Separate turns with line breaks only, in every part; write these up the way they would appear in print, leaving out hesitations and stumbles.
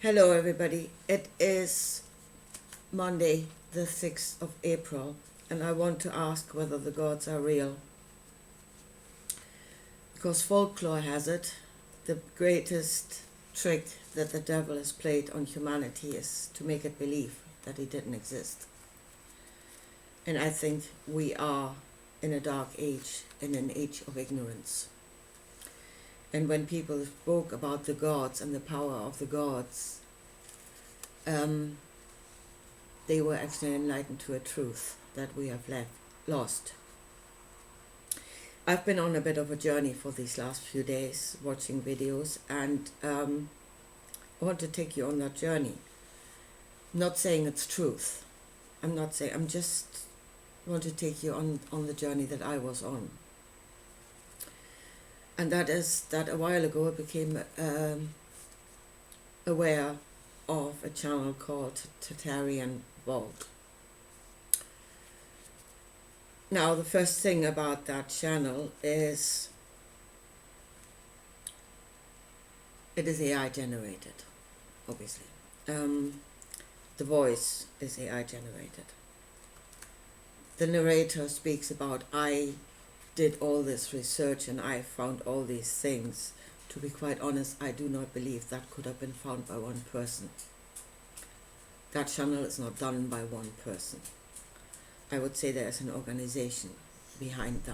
Hello, everybody. It is Monday, the 6th of April, and I want to ask whether the gods are real. Because folklore has it, the greatest trick that the devil has played on humanity is to make it believe that he didn't exist. And I think we are in a dark age, in an age of ignorance. And when people spoke about the gods and the power of the gods, they were actually enlightened to a truth that we have lost. I've been on a bit of a journey for these last few days, watching videos, and I want to take you on that journey. Not saying it's truth. I'm just want to take you on the journey that I was on. And that is that a while ago I became aware of a channel called Tartarian Vault. Now, the first thing about that channel is it is AI generated, obviously. The voice is AI generated. The narrator speaks about, I did all this research and I found all these things. To be quite honest, I do not believe that could have been found by one person. That channel is not done by one person. I would say there is an organization behind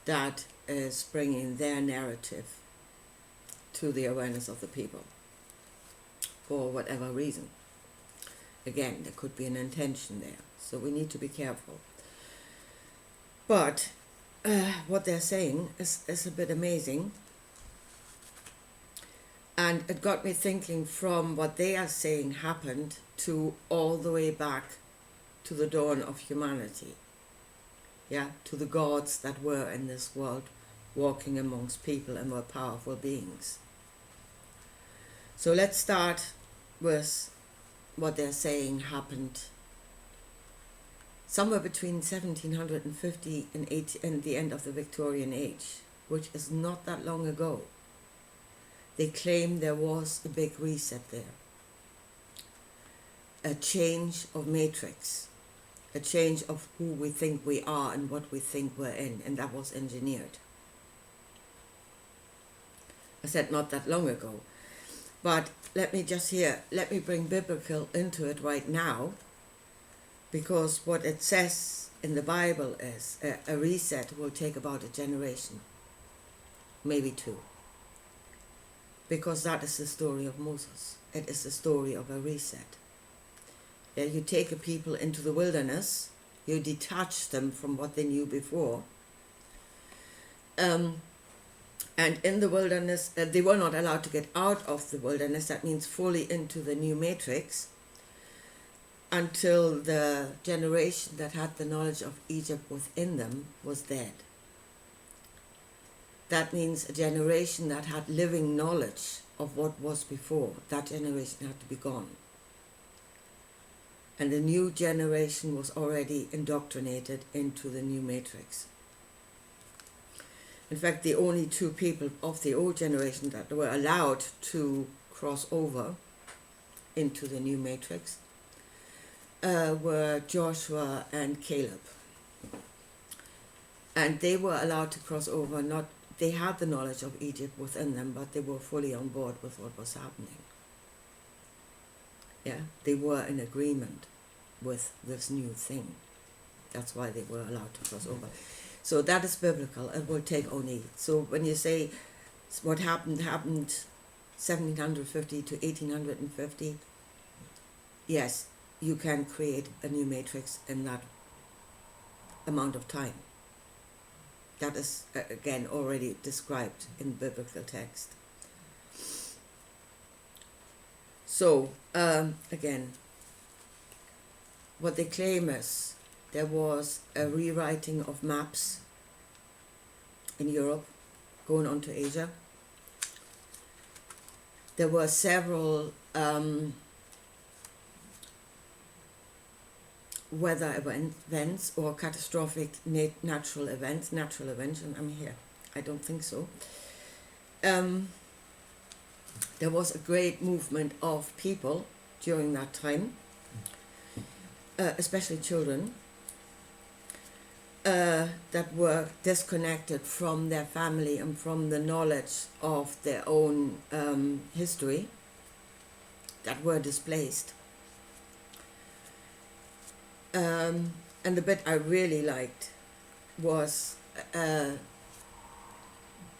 that is bringing their narrative to the awareness of the people for whatever reason. Again, there could be an intention there, so we need to be careful. But what they're saying is a bit amazing, and it got me thinking from what they are saying happened to all the way back to the dawn of humanity, to the gods that were in this world walking amongst people and were powerful beings. So let's start with what they're saying happened somewhere between 1750 and the end of the Victorian Age, which is not that long ago. They claim there was a big reset there, a change of matrix, a change of who we think we are and what we think we're in, and that was engineered. I said not that long ago, but let me bring biblical into it right now, because what it says in the Bible is a reset will take about a generation, maybe two, because that is the story of Moses. It is the story of a reset. You take a people into the wilderness, you detach them from what they knew before, and in the wilderness, they were not allowed to get out of the wilderness, that means fully into the new matrix, until the generation that had the knowledge of Egypt within them was dead. That means a generation that had living knowledge of what was before, that generation had to be gone. And the new generation was already indoctrinated into the new matrix. In fact, the only two people of the old generation that were allowed to cross over into the new matrix were Joshua and Caleb. And they were allowed to cross over, they had the knowledge of Egypt within them, but they were fully on board with what was happening. They were in agreement with this new thing. That's why they were allowed to cross over. So that is biblical. It will take only. So when you say what happened 1750 to 1850, yes, you can create a new matrix in that amount of time. That is, again, already described in biblical text. So, again, what they claim is there was a rewriting of maps in Europe going on to Asia. There were several weather events or catastrophic natural events, and I'm here. I don't think so. there was a great movement of people during that time, especially children, that were disconnected from their family and from the knowledge of their own history, that were displaced. And the bit I really liked was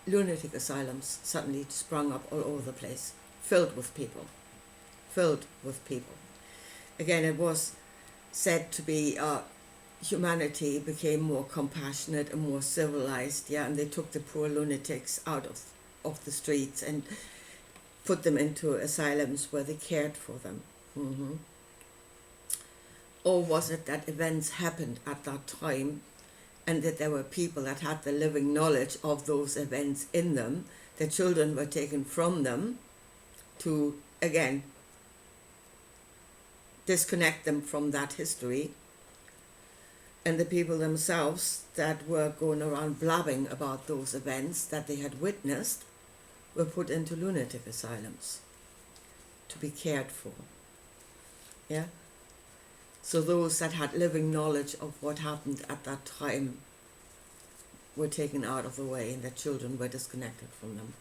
lunatic asylums suddenly sprung up all over the place, filled with people. Again, it was said to be humanity became more compassionate and more civilized, and they took the poor lunatics out of the streets and put them into asylums where they cared for them. Mm-hmm. Or was it that events happened at that time and that there were people that had the living knowledge of those events in them, the children were taken from them to, again, disconnect them from that history, and the people themselves that were going around blabbing about those events that they had witnessed were put into lunatic asylums to be cared for. Yeah? So those that had living knowledge of what happened at that time were taken out of the way, and their children were disconnected from them.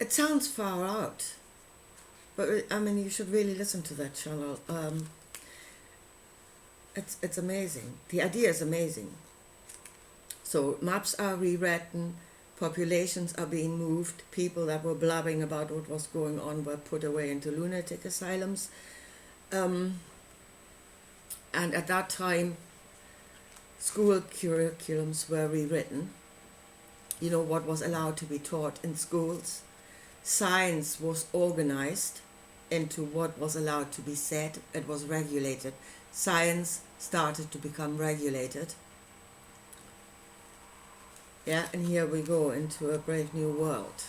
It sounds far out, but I mean, you should really listen to that channel. It's amazing. The idea is amazing. So maps are rewritten, populations are being moved, people that were blabbing about what was going on were put away into lunatic asylums. And at that time, school curriculums were rewritten. You know, what was allowed to be taught in schools. Science was organized into what was allowed to be said. It was regulated. Science started to become regulated. Yeah, and here we go into a brave new world.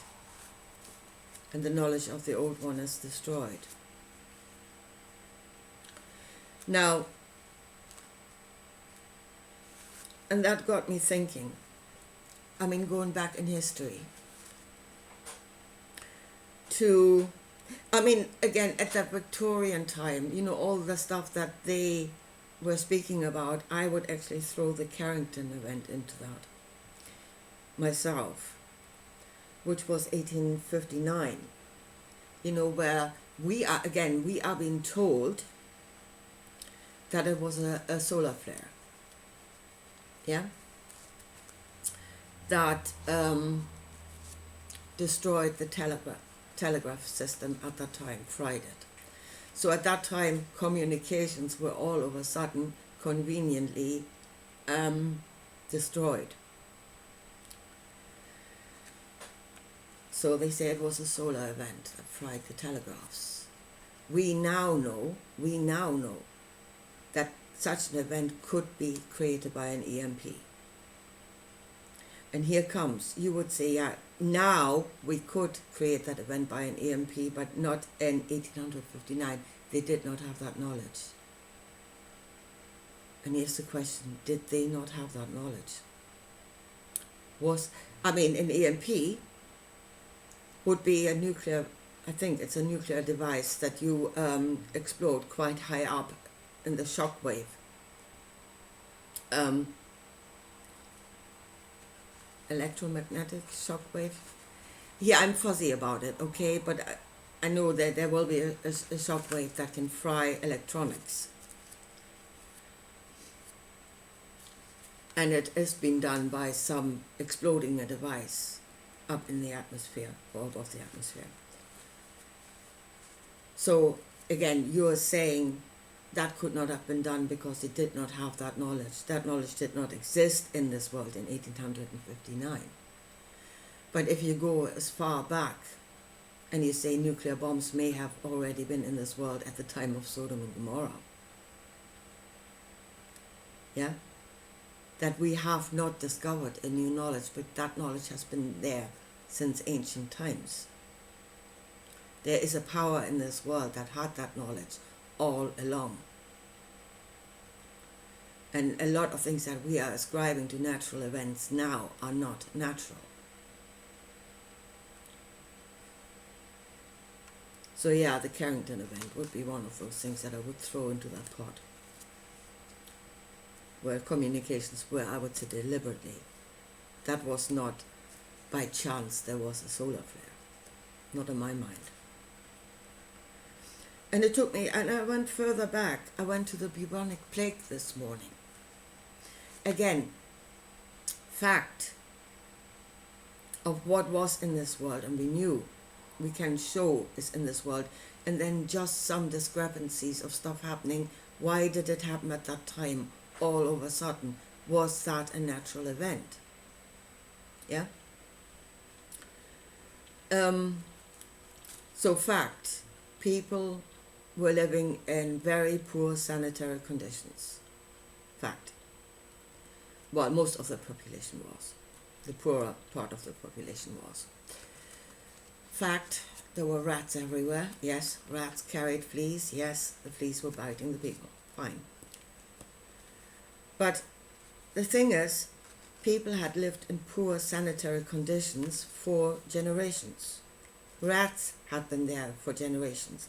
And the knowledge of the old one is destroyed. Now, and that got me thinking. I mean, going back in history to, I mean, again, at that Victorian time, you know, all the stuff that they were speaking about, I would actually throw the Carrington event into that myself, which was 1859, you know, where we are being told that it was a solar flare, yeah, that destroyed the telegraph system at that time, fried it. So at that time, communications were all of a sudden conveniently destroyed. So they say it was a solar event that fried the telegraphs. We now know that such an event could be created by an EMP. And here comes, you would say, yeah, now we could create that event by an EMP, but not in 1859. They did not have that knowledge. And here's the question, did they not have that knowledge? An EMP would be a nuclear, I think it's a nuclear device that you explode quite high up in the shock wave. Electromagnetic shock wave. Yeah, I'm fuzzy about it, okay, but I know that there will be a shock wave that can fry electronics. And it is being done by some exploding a device up in the atmosphere or above the atmosphere. So again, you are saying that could not have been done because they did not have that knowledge. That knowledge did not exist in this world in 1859. But if you go as far back and you say nuclear bombs may have already been in this world at the time of Sodom and Gomorrah, yeah, that we have not discovered a new knowledge, but that knowledge has been there since ancient times. There is a power in this world that had that knowledge all along. And a lot of things that we are ascribing to natural events now are not natural. So yeah, the Carrington event would be one of those things that I would throw into that pot, where communications were, I would say, deliberately. That was not by chance there was a solar flare, not in my mind. And it took me, and I went further back. I went to the bubonic plague this morning. Again, fact of what was in this world, and we knew we can show is in this world, and then just some discrepancies of stuff happening. Why did it happen at that time all of a sudden? Was that a natural event? Yeah? So fact, people were living in very poor sanitary conditions. Fact. Well, most of the population was. The poorer part of the population was. Fact, there were rats everywhere. Yes, rats carried fleas. Yes, the fleas were biting the people. Fine. But the thing is, people had lived in poor sanitary conditions for generations. Rats had been there for generations.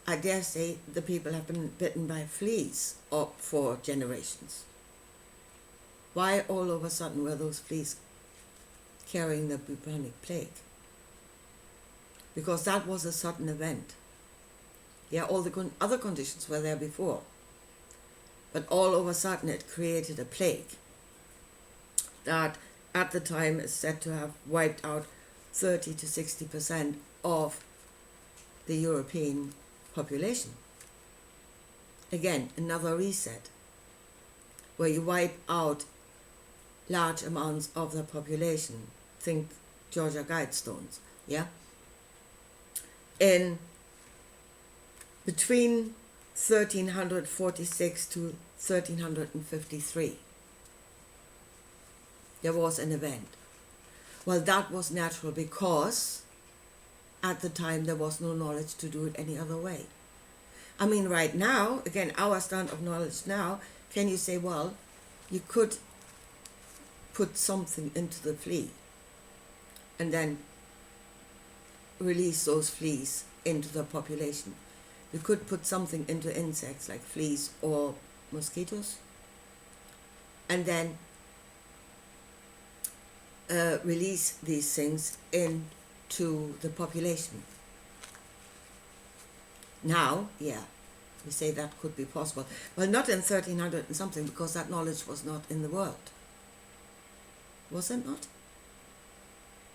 I dare say the people have been bitten by fleas for generations. Why all of a sudden were those fleas carrying the bubonic plague? Because that was a sudden event. Yeah, all the other conditions were there before. But all of a sudden it created a plague that at the time is said to have wiped out 30 to 60% of the European population. Again, another reset, where you wipe out large amounts of the population. Think Georgia Guidestones, yeah? In between 1346 to 1353, there was an event. Well, that was natural because at the time there was no knowledge to do it any other way. I mean, right now, again, our stand of knowledge now, can you say, well, you could put something into the flea and then release those fleas into the population. You could put something into insects like fleas or mosquitoes and then release these things into the population. Now, yeah, we say that could be possible. Well, not in 1300 and something, because that knowledge was not in the world. Was it not?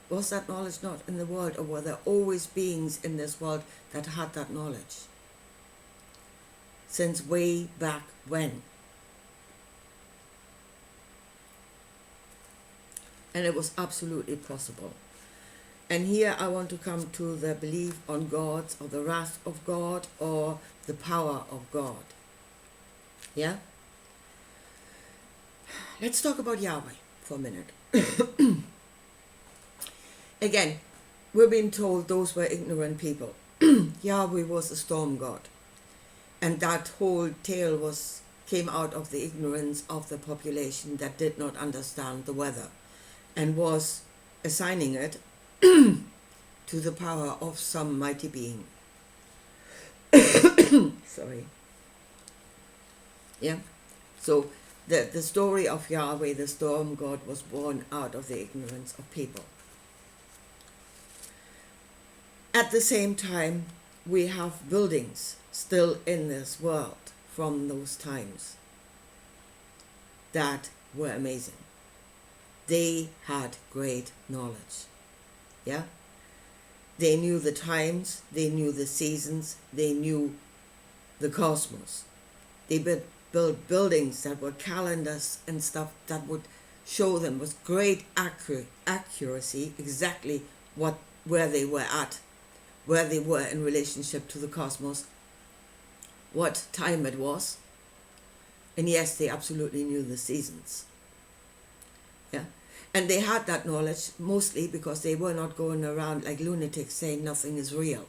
Was that knowledge not in the world, or were there always beings in this world that had that knowledge? Since way back when? And it was absolutely possible. And here I want to come to the belief on God, or the wrath of God, or the power of God. Yeah? Let's talk about Yahweh for a minute. Again, we're being told those were ignorant people. Yahweh was a storm god. And that whole tale came out of the ignorance of the population that did not understand the weather and was assigning it to the power of some mighty being. Sorry. Yeah? So the story of Yahweh, the storm god, was born out of the ignorance of people. At the same time, we have buildings still in this world from those times that were amazing. They had great knowledge. Yeah? They knew the times, they knew the seasons, they knew the cosmos. They built buildings that were calendars and stuff that would show them with great accuracy exactly where they were at, where they were in relationship to the cosmos, what time it was. And yes, they absolutely knew the seasons. Yeah. And they had that knowledge mostly because they were not going around like lunatics saying nothing is real.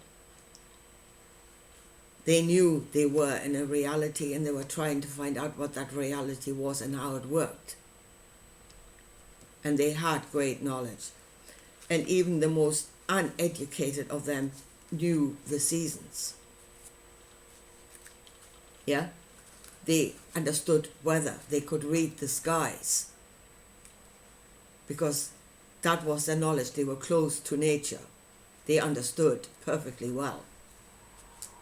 They knew they were in a reality and they were trying to find out what that reality was and how it worked. And they had great knowledge. And even the most uneducated of them knew the seasons. Yeah? They understood weather. They could read the skies. Because that was their knowledge. They were close to nature. They understood perfectly well.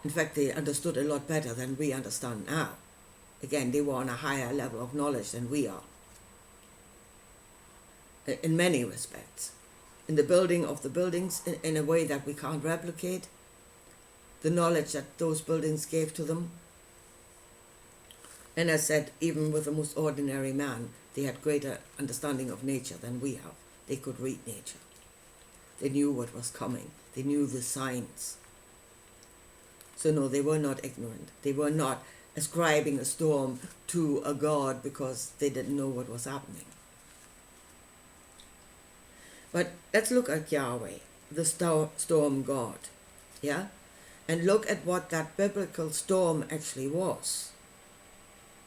In fact, they understood a lot better than we understand now. Again, they were on a higher level of knowledge than we are. In many respects. In the building of the buildings, in a way that we can't replicate. The knowledge that those buildings gave to them. And as I said, even with the most ordinary man, they had greater understanding of nature than we have. They could read nature. They knew what was coming. They knew the signs. So no, they were not ignorant. They were not ascribing a storm to a god because they didn't know what was happening. But let's look at Yahweh, the storm god, yeah? And look at what that biblical storm actually was.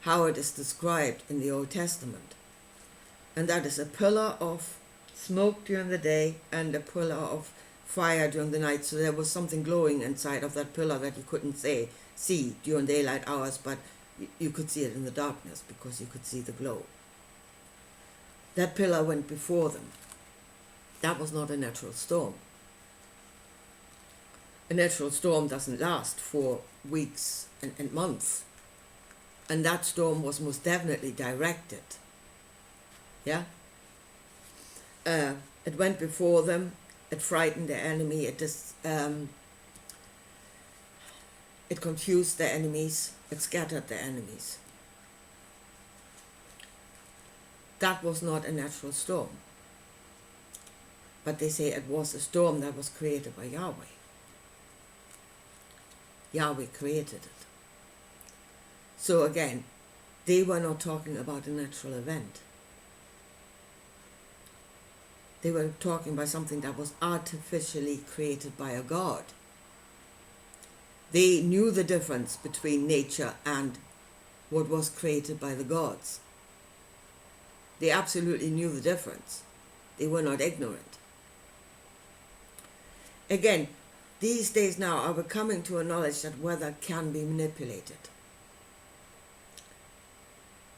How it is described in the Old Testament. And that is a pillar of smoke during the day and a pillar of fire during the night. So there was something glowing inside of that pillar that you couldn't see during daylight hours, but you could see it in the darkness because you could see the glow. That pillar went before them. That was not a natural storm. A natural storm doesn't last for weeks and months. And that storm was most definitely directed. Yeah? It went before them. It frightened the enemy. It confused the enemies. It scattered the enemies. That was not a natural storm. But they say it was a storm that was created by Yahweh. Yahweh created it. So again, they were not talking about a natural event. They were talking about something that was artificially created by a god. They knew the difference between nature and what was created by the gods. They absolutely knew the difference. They were not ignorant. Again, these days now are we coming to a knowledge that weather can be manipulated.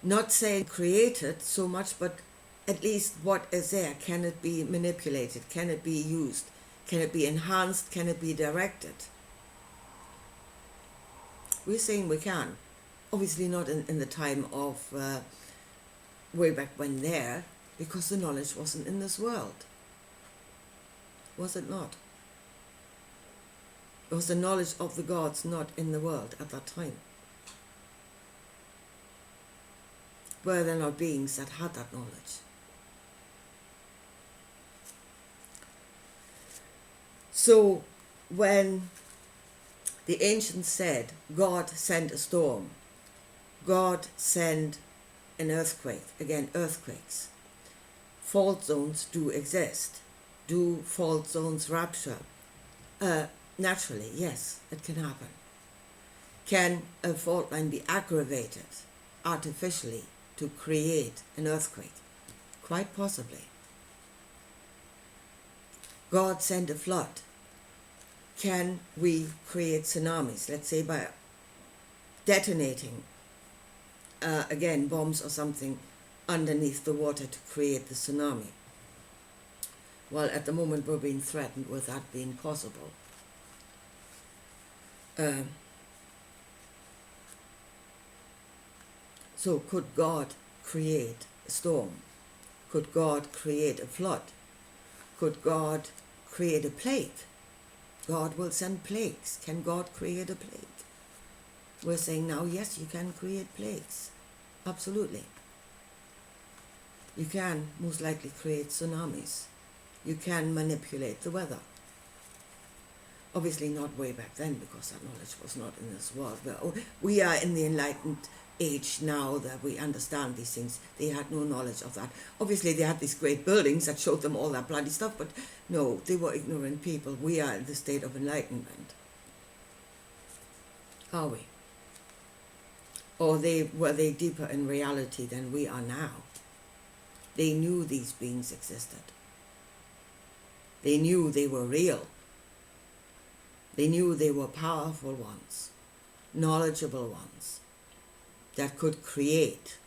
Not saying created so much, but at least what is there. Can it be manipulated? Can it be used? Can it be enhanced? Can it be directed? We're saying we can. Obviously not in the time of way back when there, because the knowledge wasn't in this world. Was it not? It was the knowledge of the gods not in the world at that time. Were there not beings that had that knowledge? So when the ancients said God sent a storm, God sent an earthquake, again earthquakes, fault zones do exist. Do fault zones rupture? Naturally, yes, it can happen. Can a fault line be aggravated artificially to create an earthquake? Quite possibly. God sent a flood. Can we create tsunamis? Let's say by detonating, again, bombs or something underneath the water to create the tsunami. Well, at the moment we're being threatened with that being possible. So could God create a storm? Could God create a flood? Could God create a plague? God will send plagues. Can God create a plague? We're saying now, yes, you can create plagues. Absolutely. You can most likely create tsunamis. You can manipulate the weather. Obviously not way back then, because that knowledge was not in this world. We are in the enlightened age now that we understand these things. They had no knowledge of that. Obviously they had these great buildings that showed them all that bloody stuff, but no, they were ignorant people. We are in the state of enlightenment. Are we? Or were they deeper in reality than we are now? They knew these beings existed. They knew they were real. They knew they were powerful ones, knowledgeable ones, that could create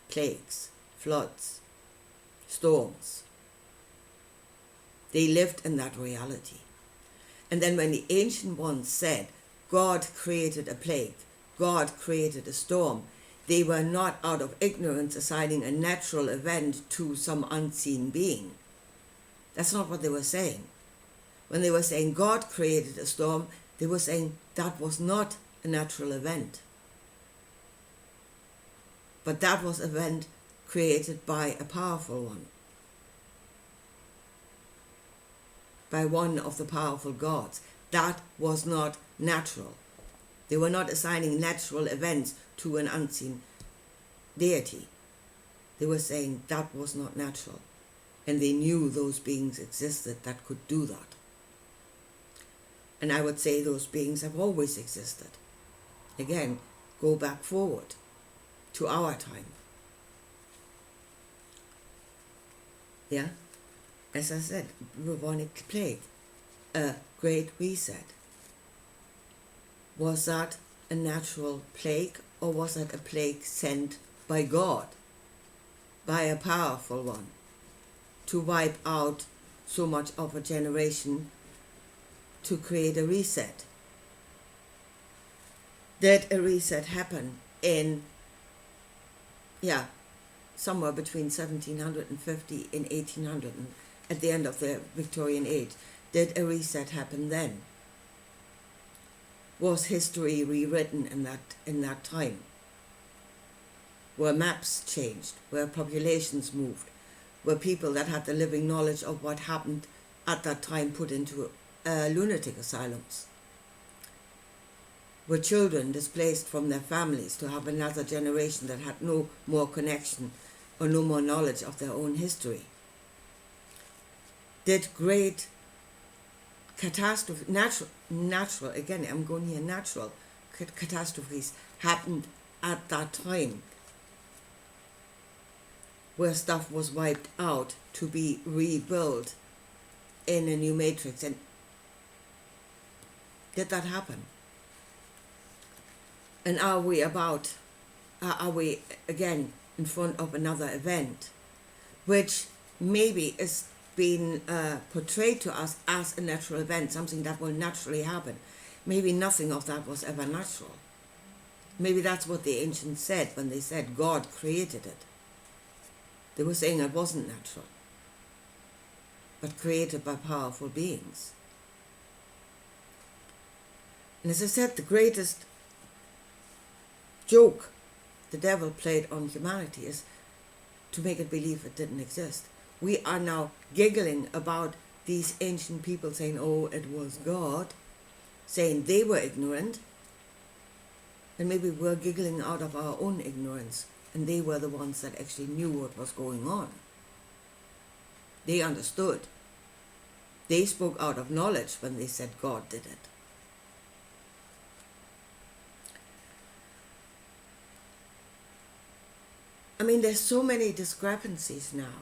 plagues, floods, storms. They lived in that reality. And then when the ancient ones said, God created a plague, God created a storm, they were not out of ignorance assigning a natural event to some unseen being. That's not what they were saying. When they were saying God created a storm, they were saying that was not a natural event. But that was an event created by a powerful one, by one of the powerful gods. That was not natural. They were not assigning natural events to an unseen deity. They were saying that was not natural. And they knew those beings existed that could do that. And I would say those beings have always existed. Again, go back forward to our time. Yeah? As I said, bubonic plague, a great reset. Was that a natural plague, or was that a plague sent by God, by a powerful one, to wipe out so much of a generation, to create a reset? Did a reset happen in, somewhere between 1750 and 1800, at the end of the Victorian age? Did a reset happen then? Was history rewritten in that time? Were maps changed? Were populations moved? Were people that had the living knowledge of what happened at that time put into lunatic asylums? Were children displaced from their families to have another generation that had no more connection or no more knowledge of their own history? Did great catastrophe, natural, again I'm going here, natural catastrophes happened at that time, where stuff was wiped out to be rebuilt in a new matrix? And did that happen? And are we again in front of another event, which maybe is being portrayed to us as a natural event, something that will naturally happen? Maybe nothing of that was ever natural. Maybe that's what the ancients said when they said God created it. They were saying it wasn't natural, but created by powerful beings. And as I said, the greatest joke the devil played on humanity is to make it believe it didn't exist. We are now giggling about these ancient people saying, oh, it was God, saying they were ignorant, and maybe we're giggling out of our own ignorance, and they were the ones that actually knew what was going on. They understood. They spoke out of knowledge when they said God did it. I mean, there's so many discrepancies now.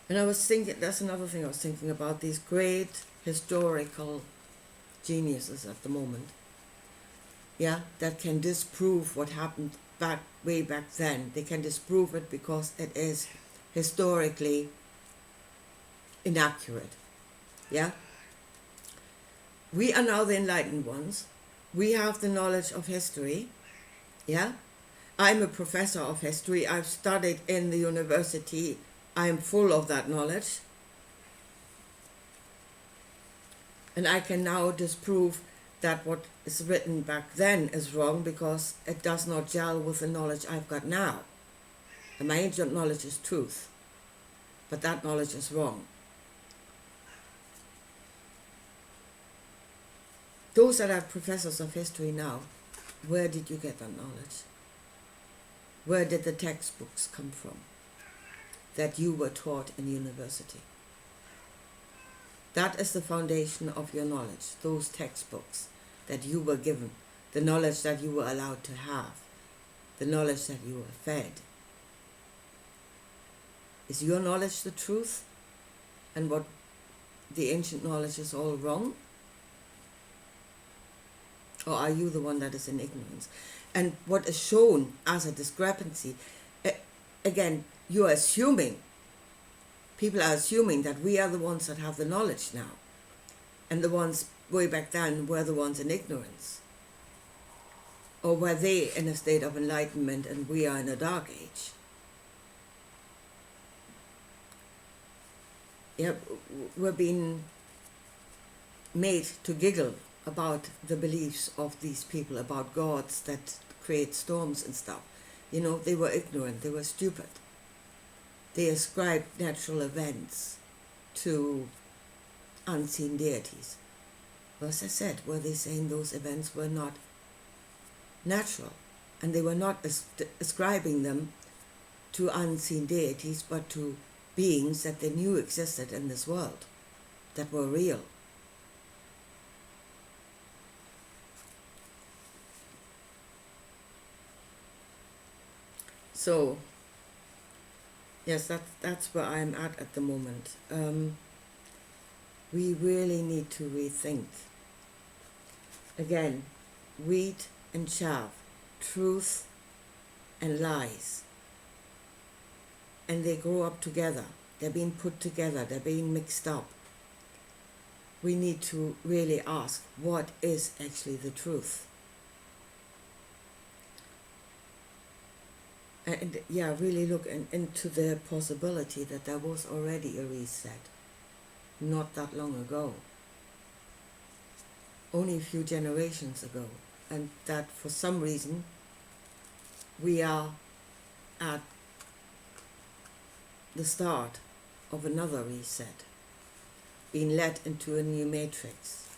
And I was thinking, that's another thing I was thinking about, these great historical geniuses at the moment, that can disprove what happened way back then. They can disprove it because it is historically inaccurate. We are now the enlightened ones. We have the knowledge of history. I'm a professor of history. I've studied in the university. I'm full of that knowledge. And I can now disprove that what is written back then is wrong because it does not gel with the knowledge I've got now. And my ancient knowledge is truth, but that knowledge is wrong. Those that are professors of history now, where did you get that knowledge? Where did the textbooks come from that you were taught in university? That is the foundation of your knowledge, those textbooks that you were given, the knowledge that you were allowed to have, the knowledge that you were fed. Is your knowledge the truth? And what the ancient knowledge is all wrong? Or are you the one that is in ignorance? And what is shown as a discrepancy, again, you are assuming, people are assuming that we are the ones that have the knowledge now. And the ones way back then were the ones in ignorance. Or were they in a state of enlightenment and we are in a dark age? Yeah, we're being made to giggle about the beliefs of these people, about gods that create storms and stuff. You know, they were ignorant, they were stupid. They ascribed natural events to unseen deities. Well, as I said, were they saying those events were not natural? And they were not ascribing them to unseen deities, but to beings that they knew existed in this world, that were real. So, yes, that's where I'm at the moment. We really need to rethink. Again, wheat and chaff, truth and lies. And they grow up together. They're being put together. They're being mixed up. We need to really ask, what is actually the truth? And yeah, really look into the possibility that there was already a reset not that long ago, only a few generations ago, and that for some reason we are at the start of another reset, being led into a new matrix,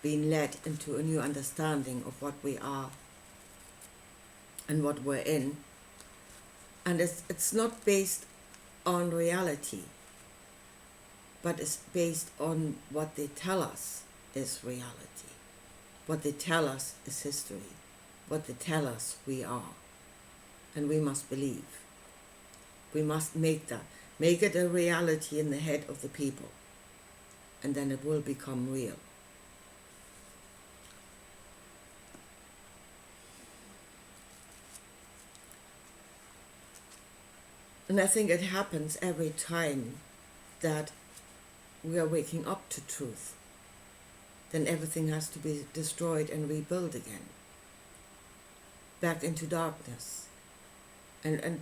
being led into a new understanding of what we are and what we're in. And it's not based on reality, but it's based on what they tell us is reality. What they tell us is history. What they tell us we are. And we must believe. We must make it a reality in the head of the people. And then it will become real. And I think it happens every time that we are waking up to truth. Then everything has to be destroyed and rebuilt again. Back into darkness. And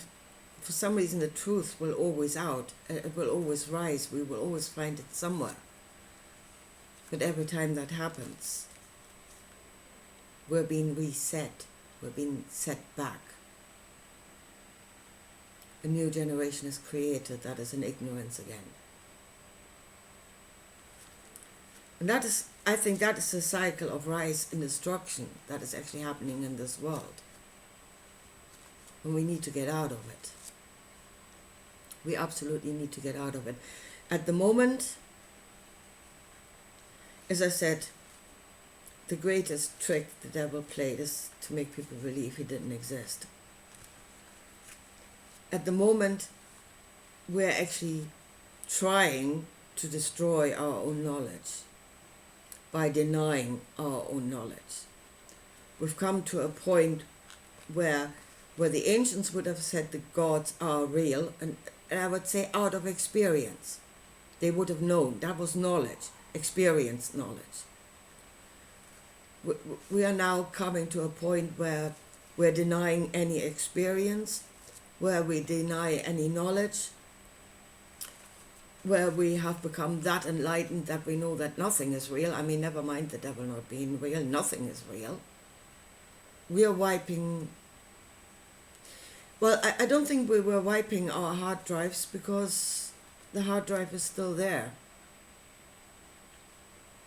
for some reason the truth will always out. It will always rise. We will always find it somewhere. But every time that happens, we're being reset. We're being set back. A new generation is created that is in ignorance again. And that is, I think that is a cycle of rise and destruction that is actually happening in this world. And we need to get out of it. We absolutely need to get out of it. At the moment, as I said, the greatest trick the devil played is to make people believe he didn't exist. At the moment, we're actually trying to destroy our own knowledge by denying our own knowledge. We've come to a point where the ancients would have said the gods are real, and I would say out of experience. They would have known. That was knowledge, experienced knowledge. We are now coming to a point where we're denying any experience, where we deny any knowledge, where we have become that enlightened that we know that nothing is real. I mean, never mind the devil not being real, nothing is real. We are wiping... Well, I don't think we were wiping our hard drives because the hard drive is still there.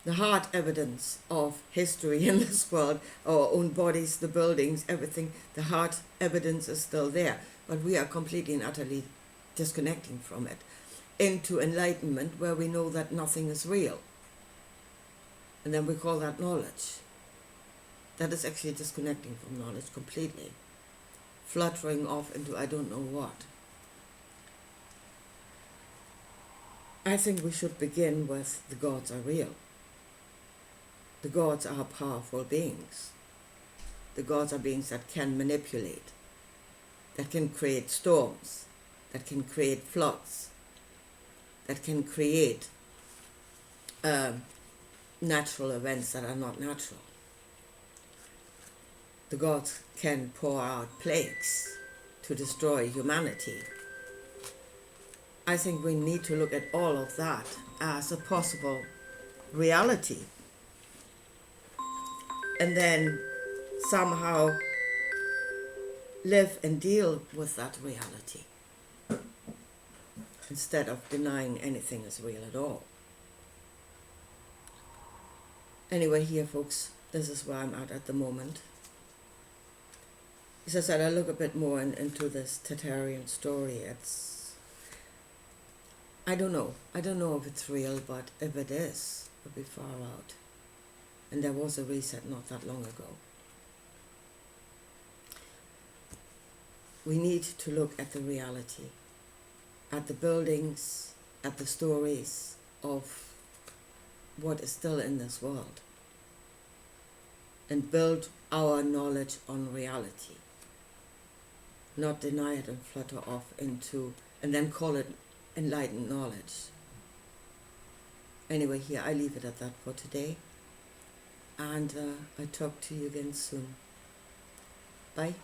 The hard evidence of history in this world, our own bodies, the buildings, everything, the hard evidence is still there. But we are completely and utterly disconnecting from it into enlightenment where we know that nothing is real. And then we call that knowledge. That is actually disconnecting from knowledge completely. Fluttering off into I don't know what. I think we should begin with the gods are real. The gods are powerful beings. The gods are beings that can manipulate, that can create storms, that can create floods, that can create natural events that are not natural. The gods can pour out plagues to destroy humanity. I think we need to look at all of that as a possible reality, and then somehow live and deal with that reality instead of denying anything is real at all. Anyway, here folks, this is where I'm at the moment. As I said, I look a bit more into this Tartarian story. I don't know if it's real, but if it is, it'll be far out. And there was a reset not that long ago. We need to look at the reality, at the buildings, at the stories of what is still in this world, and build our knowledge on reality, not deny it and flutter off into, and then call it enlightened knowledge. Anyway, here I leave it at that for today, and I talk to you again soon. Bye.